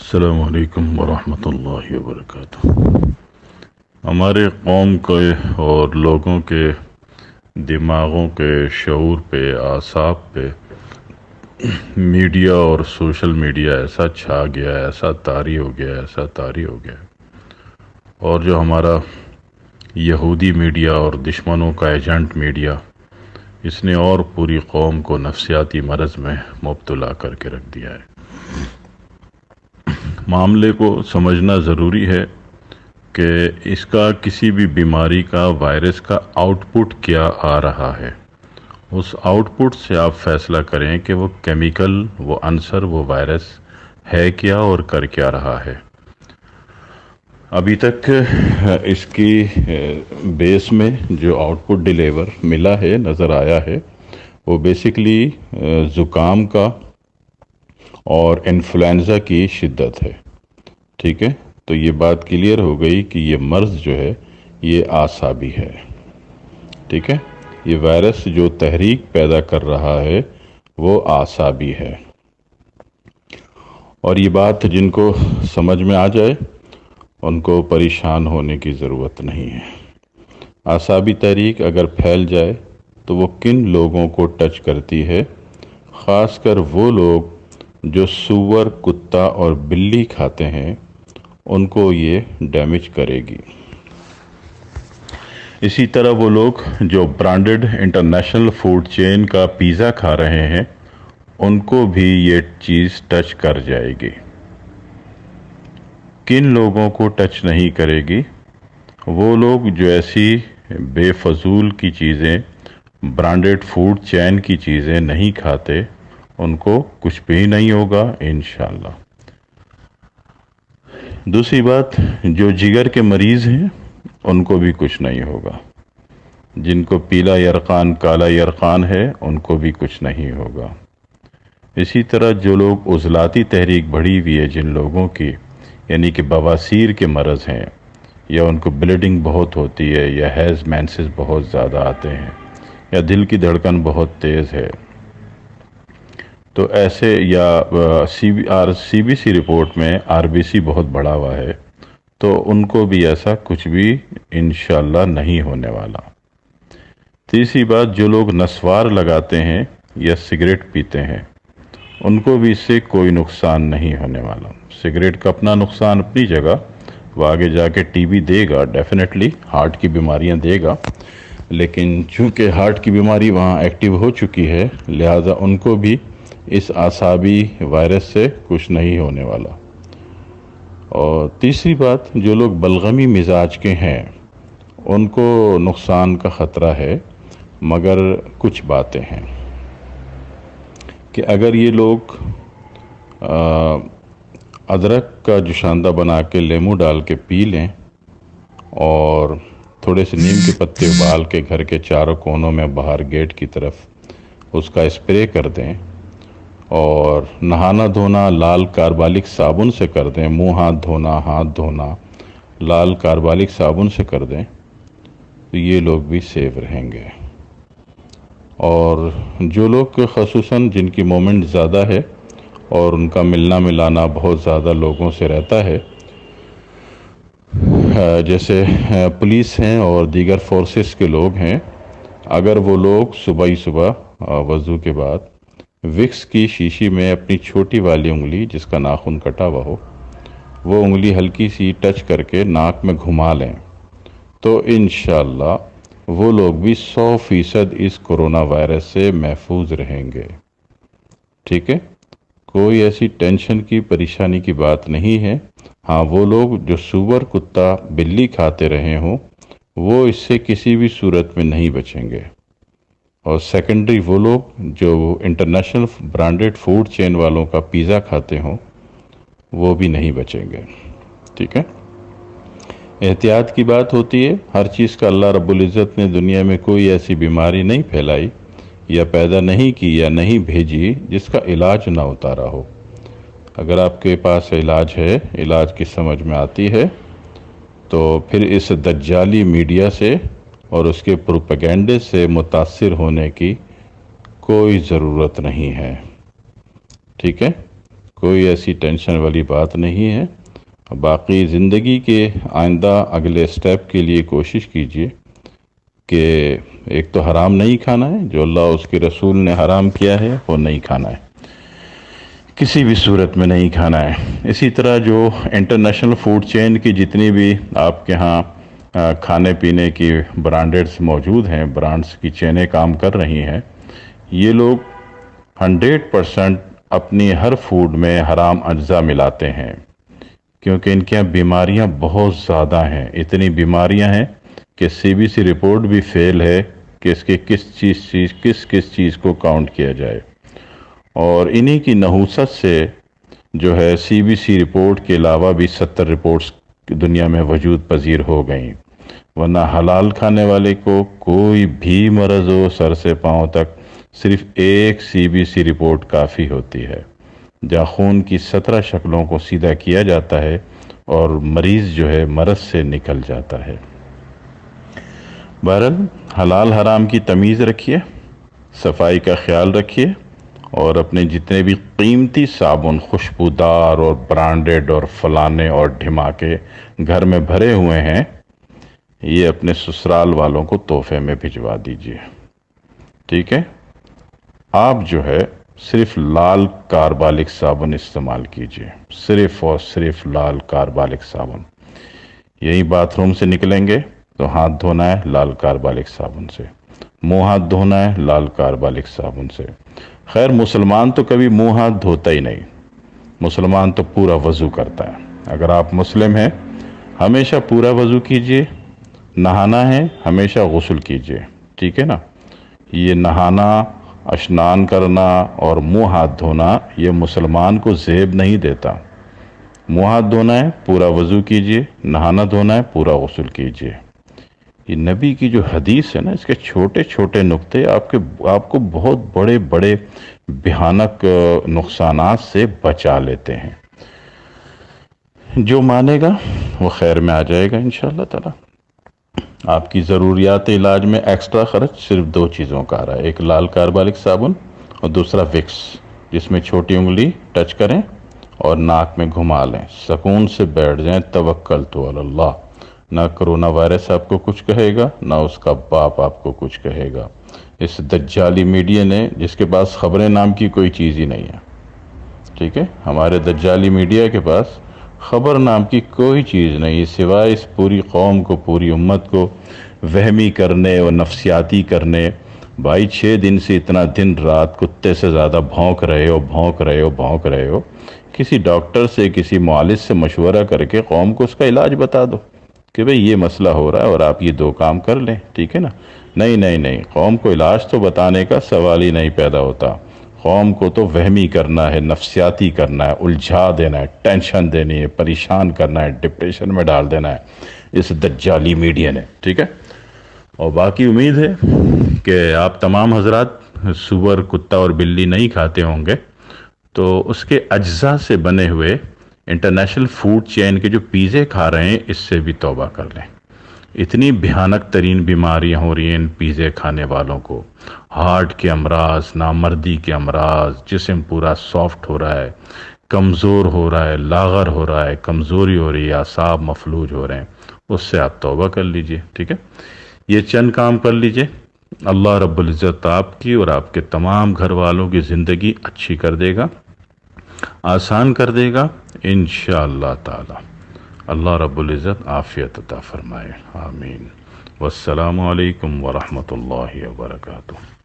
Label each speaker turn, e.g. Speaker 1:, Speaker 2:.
Speaker 1: السلام علیکم ورحمۃ اللہ وبرکاتہ۔ ہمارے قوم کے اور لوگوں کے دماغوں کے شعور پہ، اعصاب پہ میڈیا اور سوشل میڈیا ایسا چھا گیا ہے، ایسا طاری ہو گیا ہے، ایسا طاری ہو گیا ہے۔ اور جو ہمارا یہودی میڈیا اور دشمنوں کا ایجنٹ میڈیا، اس نے اور پوری قوم کو نفسیاتی مرض میں مبتلا کر کے رکھ دیا ہے۔ معاملے کو سمجھنا ضروری ہے کہ اس کا کسی بھی بیماری کا، وائرس کا آؤٹ پٹ کیا آ رہا ہے۔ اس آؤٹ پٹ سے آپ فیصلہ کریں کہ وہ کیمیکل، وہ عنصر، وہ وائرس ہے کیا اور کر کیا رہا ہے۔ ابھی تک اس کی بیس میں جو آؤٹ پٹ ڈیلیور ملا ہے، نظر آیا ہے، وہ بیسیکلی زکام کا اور انفلوئنزا کی شدت ہے۔ ٹھیک ہے، تو یہ بات کلیئر ہو گئی کہ یہ مرض جو ہے یہ اعصابی ہے۔ ٹھیک ہے، یہ وائرس جو تحریک پیدا کر رہا ہے وہ اعصابی ہے۔ اور یہ بات جن کو سمجھ میں آ جائے ان کو پریشان ہونے کی ضرورت نہیں ہے۔ اعصابی تحریک اگر پھیل جائے تو وہ کن لوگوں کو ٹچ کرتی ہے؟ خاص کر وہ لوگ جو سور، کتا اور بلی کھاتے ہیں، ان کو یہ ڈیمیج کرے گی۔ اسی طرح وہ لوگ جو برانڈڈ انٹرنیشنل فوڈ چین کا پیزا کھا رہے ہیں، ان کو بھی یہ چیز ٹچ کر جائے گی۔ کن لوگوں کو ٹچ نہیں کرے گی؟ وہ لوگ جو ایسی بے فضول کی چیزیں، برانڈڈ فوڈ چین کی چیزیں نہیں کھاتے، ان کو کچھ بھی نہیں ہوگا انشاءاللہ۔ دوسری بات، جو جگر کے مریض ہیں ان کو بھی کچھ نہیں ہوگا۔ جن کو پیلا یرقان، کالا یرقان ہے، ان کو بھی کچھ نہیں ہوگا۔ اسی طرح جو لوگ عضلاتی تحریک بڑھی ہوئی ہے جن لوگوں کی، یعنی کہ بواسیر کے مرض ہیں، یا ان کو بلیڈنگ بہت ہوتی ہے، یا ہیز مینسز بہت زیادہ آتے ہیں، یا دل کی دھڑکن بہت تیز ہے، تو ایسے، یا سی بی سی رپورٹ میں آر بی سی بہت بڑا ہوا ہے، تو ان کو بھی ایسا کچھ بھی انشاءاللہ نہیں ہونے والا۔ تیسری بات، جو لوگ نسوار لگاتے ہیں یا سگریٹ پیتے ہیں، ان کو بھی اس سے کوئی نقصان نہیں ہونے والا۔ سگریٹ کا اپنا نقصان اپنی جگہ، وہ آگے جا کے ٹی بی دے گا، ڈیفینیٹلی ہارٹ کی بیماریاں دے گا، لیکن چونکہ ہارٹ کی بیماری وہاں ایکٹیو ہو چکی ہے، لہٰذا ان کو بھی اس اعصابی وائرس سے کچھ نہیں ہونے والا۔ اور تیسری بات، جو لوگ بلغمی مزاج کے ہیں ان کو نقصان کا خطرہ ہے، مگر کچھ باتیں ہیں کہ اگر یہ لوگ ادرک کا جوشاندہ بنا کے لیمو ڈال کے پی لیں، اور تھوڑے سے نیم کے پتے ابال کے گھر کے چاروں کونوں میں باہر گیٹ کی طرف اس کا اسپرے کر دیں، اور نہانا دھونا لال کاربالک صابن سے کر دیں، منہ ہاتھ دھونا لال کاربالک صابن سے کر دیں، تو یہ لوگ بھی سیف رہیں گے۔ اور جو لوگ خصوصاً جن کی مومنٹ زیادہ ہے اور ان کا ملنا ملانا بہت زیادہ لوگوں سے رہتا ہے، جیسے پولیس ہیں اور دیگر فورسز کے لوگ ہیں، اگر وہ لوگ صبح ہی صبح وضو کے بعد وکس کی شیشی میں اپنی چھوٹی والی انگلی، جس کا ناخن کٹا ہوا ہو، وہ انگلی ہلکی سی ٹچ کر کے ناک میں گھما لیں، تو انشاءاللہ وہ لوگ بھی 100% اس کرونا وائرس سے محفوظ رہیں گے۔ ٹھیک ہے، کوئی ایسی ٹینشن کی، پریشانی کی بات نہیں ہے۔ ہاں، وہ لوگ جو سور، کتا، بلی کھاتے رہے ہوں، وہ اس سے کسی بھی صورت میں نہیں بچیں گے۔ اور سیکنڈری، وہ لوگ جو انٹرنیشنل برانڈڈ فوڈ چین والوں کا پیزا کھاتے ہوں، وہ بھی نہیں بچیں گے۔ ٹھیک ہے، احتیاط کی بات ہوتی ہے۔ ہر چیز کا اللہ رب العزت نے دنیا میں کوئی ایسی بیماری نہیں پھیلائی یا پیدا نہیں کی یا نہیں بھیجی جس کا علاج نہ اتارا ہو۔ اگر آپ کے پاس علاج ہے، علاج کی سمجھ میں آتی ہے، تو پھر اس دجالی میڈیا سے اور اس کے پروپیگنڈے سے متاثر ہونے کی کوئی ضرورت نہیں ہے۔ ٹھیک ہے، کوئی ایسی ٹینشن والی بات نہیں ہے. باقی زندگی کے آئندہ اگلے سٹیپ کے لیے کوشش کیجیے کہ ایک تو حرام نہیں کھانا ہے، جو اللہ اس کے رسول نے حرام کیا ہے وہ نہیں کھانا ہے، کسی بھی صورت میں نہیں کھانا ہے. اسی طرح جو انٹرنیشنل فوڈ چین کی جتنی بھی آپ کے ہاں کھانے پینے کی برانڈڈز موجود ہیں، برانڈز کی چینیں کام کر رہی ہیں، یہ لوگ 100% اپنی ہر فوڈ میں حرام اجزاء ملاتے ہیں، کیونکہ ان کے یہاں بیماریاں بہت زیادہ ہیں. اتنی بیماریاں ہیں کہ CBC رپورٹ بھی فیل ہے کہ اس کے کس چیز کو کاؤنٹ کیا جائے. اور انہی کی نحوست سے جو ہے CBC رپورٹ کے علاوہ بھی 70 رپورٹس دنیا میں وجود پذیر ہو گئیں. ورنہ حلال کھانے والے کو کوئی بھی مرض ہو سر سے پاؤں تک صرف ایک CBC رپورٹ کافی ہوتی ہے، جہاں خون کی 17 شکلوں کو سیدھا کیا جاتا ہے اور مریض جو ہے مرض سے نکل جاتا ہے. بہرحال حلال حرام کی تمیز رکھیے، صفائی کا خیال رکھیے، اور اپنے جتنے بھی قیمتی صابن خوشبودار اور برانڈڈ اور فلانے اور ڈھماکے گھر میں بھرے ہوئے ہیں، یہ اپنے سسرال والوں کو تحفے میں بھجوا دیجیے. ٹھیک ہے؟ آپ جو ہے صرف لال کاربالک صابن استعمال کیجیے، صرف اور صرف لال کاربالک صابن. یہی باتھ روم سے نکلیں گے تو ہاتھ دھونا ہے لال کاربالک صابن سے، منہ ہاتھ دھونا ہے لال کاربالک صابن سے. خیر مسلمان تو کبھی منہ ہاتھ دھوتا ہی نہیں، مسلمان تو پورا وضو کرتا ہے. اگر آپ مسلم ہیں ہمیشہ پورا وضو کیجیے، نہانا ہے ہمیشہ غسل کیجیے. ٹھیک ہے نا؟ یہ نہانا، اشنان کرنا اور منہ ہاتھ دھونا یہ مسلمان کو زیب نہیں دیتا. منہ ہاتھ دھونا ہے پورا وضو کیجیے، نہانا دھونا ہے پورا غسل کیجیے. یہ نبی کی جو حدیث ہے نا، اس کے چھوٹے چھوٹے نقطے آپ کو بہت بڑے بڑے بھیانک نقصانات سے بچا لیتے ہیں. جو مانے گا وہ خیر میں آ جائے گا انشاءاللہ تعالی. آپ کی ضروریات علاج میں ایکسٹرا خرچ صرف 2 چیزوں کا آ رہا ہے، ایک لال کاربالک صابن اور دوسرا وکس، جس میں چھوٹی انگلی ٹچ کریں اور ناک میں گھما لیں، سکون سے بیٹھ جائیں. توکلت علی اللہ. نہ کرونا وائرس آپ کو کچھ کہے گا، نہ اس کا باپ آپ کو کچھ کہے گا. اس دجالی میڈیا نے، جس کے پاس خبریں نام کی کوئی چیز ہی نہیں ہے، ٹھیک ہے، ہمارے دجالی میڈیا کے پاس خبر نام کی کوئی چیز نہیں سوائے اس پوری قوم کو، پوری امت کو وہمی کرنے اور نفسیاتی کرنے. بھائی 6 دن سے اتنا دن رات کتے سے زیادہ بھونک رہے ہو. کسی ڈاکٹر سے، کسی معالج سے مشورہ کر کے قوم کو اس کا علاج بتا دو کہ بھئی یہ مسئلہ ہو رہا ہے اور آپ یہ 2 کام کر لیں. ٹھیک ہے نا؟ نہیں، قوم کو علاج تو بتانے کا سوال ہی نہیں پیدا ہوتا. قوم کو تو وہمی کرنا ہے، نفسیاتی کرنا ہے، الجھا دینا ہے، ٹینشن دینی ہے، پریشان کرنا ہے، ڈپریشن میں ڈال دینا ہے اس دجالی میڈیا نے. ٹھیک ہے؟ اور باقی امید ہے کہ آپ تمام حضرات سور، کتا اور بلی نہیں کھاتے ہوں گے، تو اس کے اجزاء سے بنے ہوئے انٹرنیشنل فوڈ چین کے جو پیزے کھا رہے ہیں اس سے بھی توبہ کر لیں. اتنی بھیانک ترین بیماریاں ہو رہی ہیں ان پیزے کھانے والوں کو، ہارٹ کے امراض، نامردی کے امراض، جسم پورا سافٹ ہو رہا ہے، کمزور ہو رہا ہے، لاغر ہو رہا ہے، کمزوری ہو رہی ہے، اعصاب مفلوج ہو رہے ہیں. اس سے آپ توبہ کر لیجئے. ٹھیک ہے؟ یہ چند کام کر لیجئے، اللہ رب العزت آپ کی اور آپ کے تمام گھر والوں کی زندگی اچھی کر دے گا، آسان کر دے گا انشاءاللہ تعالی. اللہ رب العزت عافیت عطا فرمائے. آمین. والسلام علیکم ورحمۃ اللہ وبرکاتہ.